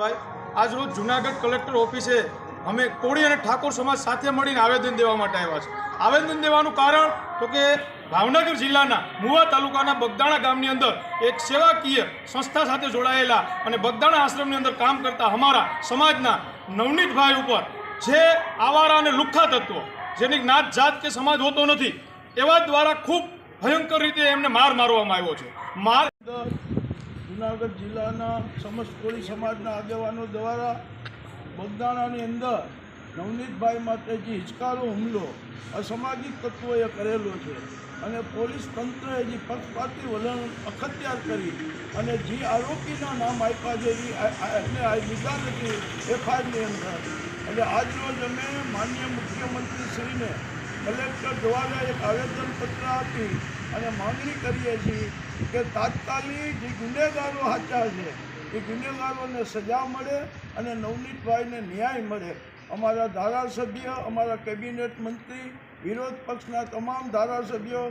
નવનીતભાઈ, આજરોજ જૂનાગઢ કલેક્ટર ઓફિસે અમે કોળી અને ઠાકોર સમાજ સાથે મળીને આવેદન દેવા માટે આવ્યા છે. આવેદન દેવાનું કારણ તો કે ભાવનગર જિલ્લાના મુવા તાલુકાના બગદાણા ગામની અંદર એક સેવાકીય સંસ્થા સાથે જોડાયેલા અને બગદાણા આશ્રમની અંદર કામ કરતા અમારા સમાજના નવનીતભાઈ ઉપર જે આવારા અને લુખ્ખા તત્વો, જેની જ્ઞાત જાત કે સમાજ હોતો નથી, એવા દ્વારા ખૂબ ભયંકર રીતે એમને મારવામાં આવ્યો છે. જૂનાગઢ જિલ્લાના સમસ્ત કોળી સમાજના આગેવાનો દ્વારા બગદાણાની અંદર નવનીતભાઈ માટે જે હિચકારો હુમલો અસામાજિક તત્વોએ કરેલો છે અને પોલીસ તંત્રએ જે પક્ષપાતી વલણ અખત્યાર કરી અને જે આરોપીના નામ આપ્યા છે એને લીધા નથી એફઆઈઆરની અંદર. એટલે આજરોજ અમે માનનીય મુખ્યમંત્રીશ્રીને કલેક્ટર દ્વારા એક આવેદનપત્ર આપી અને માંગણી કરીએ છીએ કે તાત્કાલિક જે ગુનેગારો સાચા છે એ ગુનેગારોને સજા મળે અને નવનીતભાઈને ન્યાય મળે. અમારા ધારાસભ્ય, અમારા કેબિનેટ મંત્રી, વિરોધ પક્ષના તમામ ધારાસભ્યો,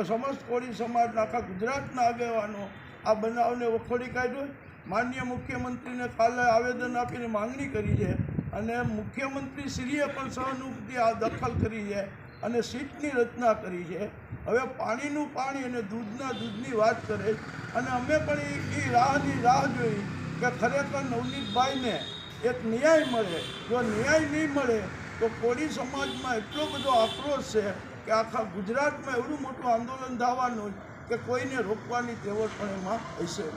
સમસ્ત કોળી સમાજના આખા ગુજરાતના આગેવાનો આ બનાવને વખોડી કાઢ્યો. માનનીય મુખ્યમંત્રીને કાલે આવેદન આપીને માંગણી કરી છે અને મુખ્યમંત્રીશ્રીએ પણ સહાનુભૂતિ આ દખલ કરી છે અને સીટની રચના કરી છે. હવે પાણીનું પાણી અને દૂધની વાત કરે અને અમે પણ એ રાહ જોઈ કે ખરેખર નવનીતભાઈને એક ન્યાય મળે. જો ન્યાય નહીં મળે તો કોળી સમાજમાં એટલો બધો આક્રોશ છે કે આખા ગુજરાતમાં એવડું મોટું આંદોલન થવાનું કે કોઈને રોકવાની તેવડ પણ એમાં હશે.